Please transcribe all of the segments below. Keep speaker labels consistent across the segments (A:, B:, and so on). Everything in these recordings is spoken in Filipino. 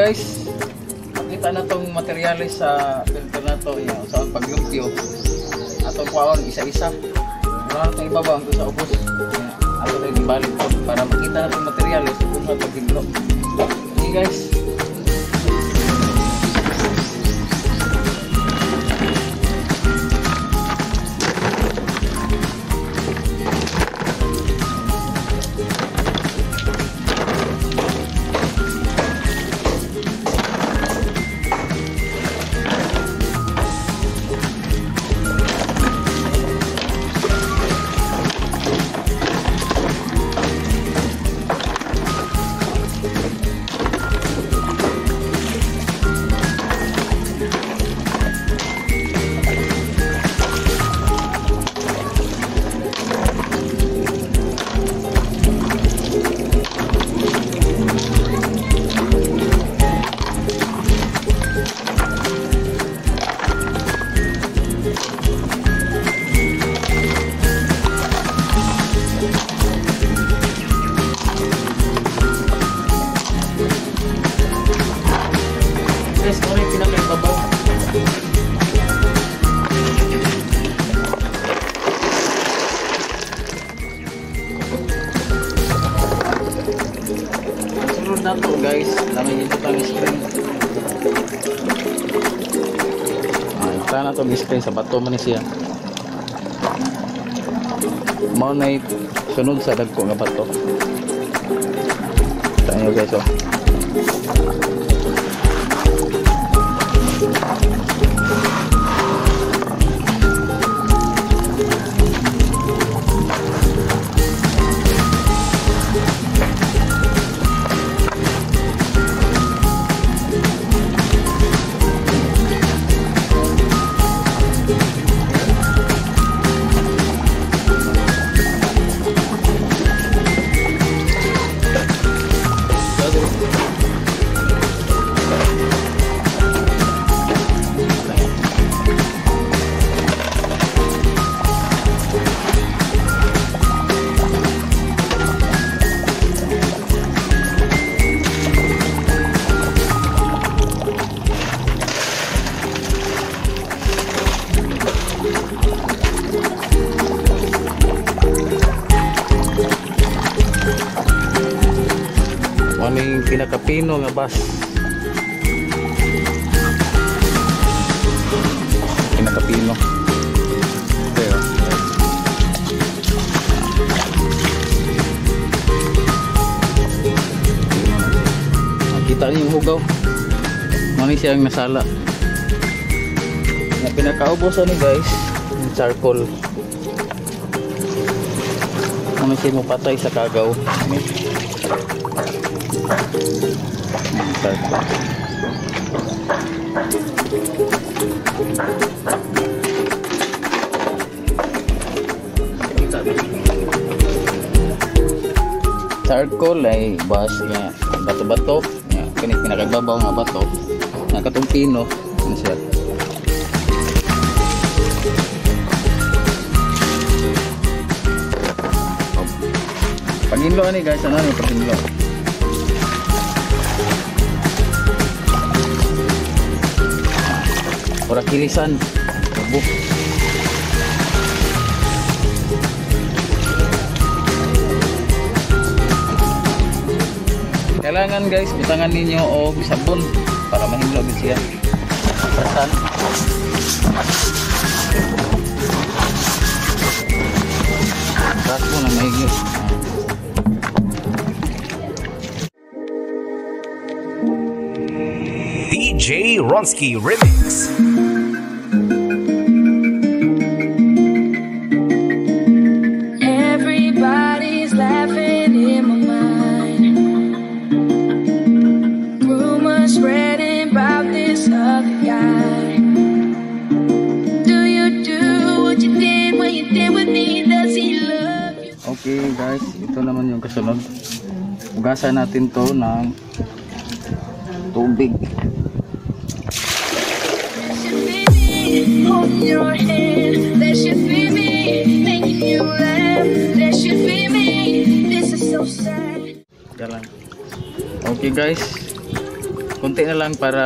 A: guys, makita na tong materialis sa filter na to, yung sa paglumpyo. Atong kuwaon isa-isa. Wala na itong ibabaw ito sa ubos. Ato na yung balik po para makita na itong materialis kung sa pagiglo. Okay guys. Na to guys, lamay dito pang screen. Ito na to screen sa bato man siya. Mao na sunod sa dagko nga bato. Tayo guys oh. Maning pinakapino nga bus. Pinakapino. Pero kita niyo yung hugaw. Mani siyang nasala. Na pinakaubosan ni guys, yung charcoal. Mani siya mo patay sa kagaw. Charcoal ay bas nga bato-bato nga kini pinakababaw nga bato nga katong pino ano siya. Paginlo ani guys, ano yung paginlo? Ora kilisan. Buk. Kailangan guys, butangan ninyo og sabon para mahimlog siya. Pertan. Raso na mahigit.
B: DJ Ronski Remix.
C: Everybody's laughing in my mind. Rumors spreading about this other guy. Do you do what you did when you did with me? Does he love you?
A: Okay guys, ito naman yung kasunod. Ugasan natin to ng tubig.
C: Holding your hand, that should be me. Making you laugh, that should be me. This is so sad.
A: Jalan. Okay guys, Konti na lang para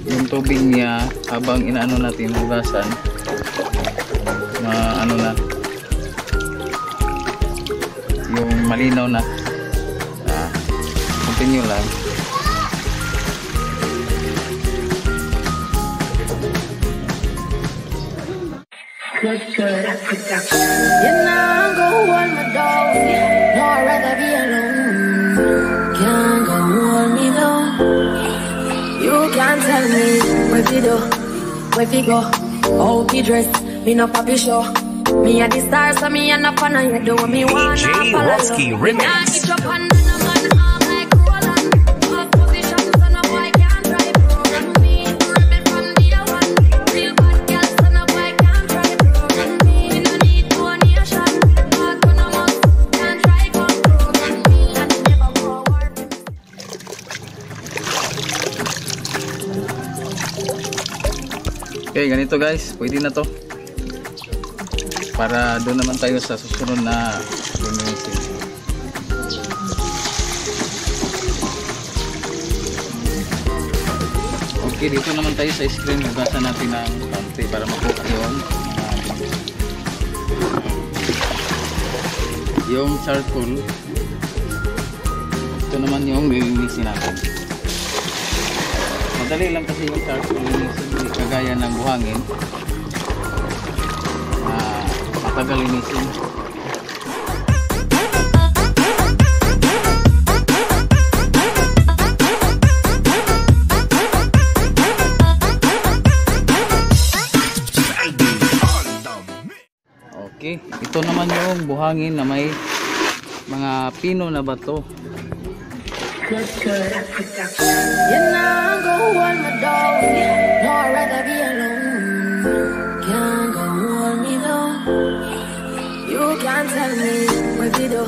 A: yung tubig niya habang inaano natin hugasan ano na yung malinaw na. Continue lang.
C: You know, go on my dog. No, I'd rather be alone. Can't go on me though. You can't tell me where we do, where we go. How we dress, me no papi show. Me a the stars, so me a up on a head. Do me wanna
B: DJ Ronsky Remix.
C: Nah, get your pan and a man arm like Roland. Off position, so no boy can't try program me. Rebel from the one. Real bad girl, so no boy can't try program me. Me no need donation. Autonomous, can't try come program me. And never go work.
A: Okay, ganito guys, pwede na to. Para doon naman tayo sa susunod na linisin. Okay, dito naman tayo sa screen. Hugasan natin ng konti para makuha yung charcoal. Ito naman yung lilinisin natin. Madali lang kasi yung charcoal linisin, hindi kagaya ng buhangin. Matagal linisin. Okay, ito naman yung buhangin na may mga pino na bato.
C: You know, go on my dog. No, I'd rather be alone. Can't go on me though. You can't tell me where we do,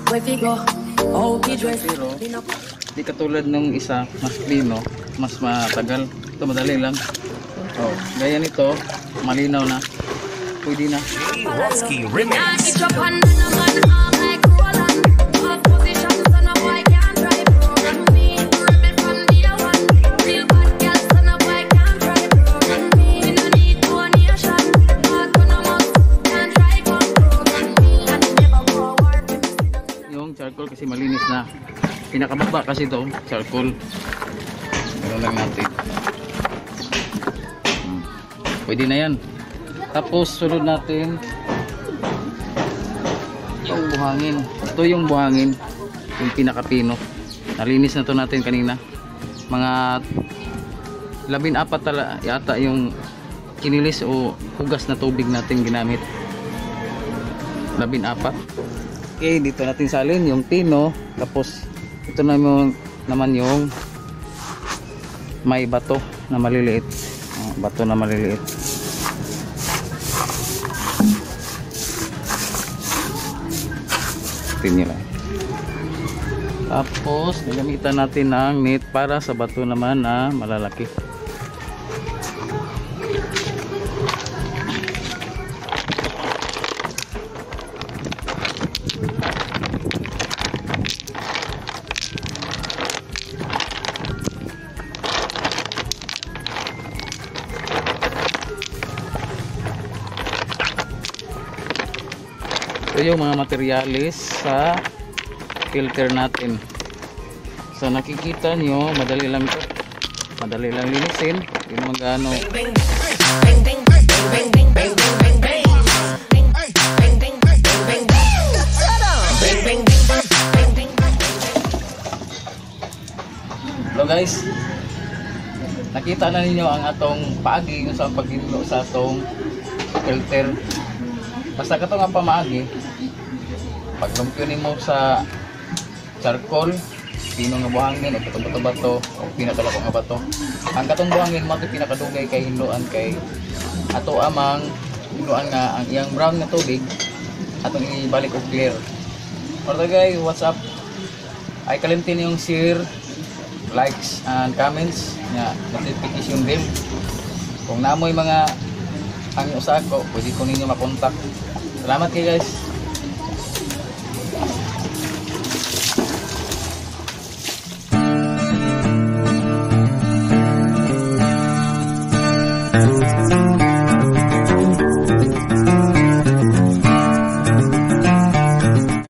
C: where we go. How we dress.
A: Pero di katulad ng isa, mas pino, mas matagal. Ito madali lang. Oh, gaya nito, malinaw na. Pwede na.
B: DJ Ronsky Remix.
C: Nah, get your pan and a man arm like Roland. Off position, so no boy can't try program me. Rebel from the one. Real bad girl, so no boy can't try program me. Me no need donation. Autonomous, can't try come program me. And never go work.
A: Yung charcoal kasi malinis na. Pinakababa kasi ito, charcoal. Ganoon lang natin. Pwede na yan. Tapos sunod natin yung buhangin. Ito yung buhangin, yung pinakapino. Nalinis na to natin kanina. Mga 14 yata yung kinilis o hugas na tubig natin ginamit. 14. Okay, dito natin salin yung pino. Tapos ito naman yung may bato na maliliit. Bato na maliliit. Nila. Tapos gagamitan natin ng net para sa bato naman na malalaki. Ito yung mga materialis sa filter natin. So nakikita nyo, madali lang ito. Madali lang linisin. Hindi naman gaano. Hello guys. Nakita na ninyo ang atong paagi kung saan paghinlo sa atong filter. Basta kato nga pamaagi, pag lumpyo nimo sa charcoal, pino nga buhangin o bato-bato o pinakadako nga bato. Ang katong buhangin mo ito pinakadugay kay hinluan kay ato amang hinluan nga ang iyang brown nga tubig atong ibalik og clear. Alright guys, what's up? Ay kalimtin yung share, likes and comments nga notification bell. Kung namoy mga ang usa ko, pwede ko ninyo makontak. Salamat kayo guys.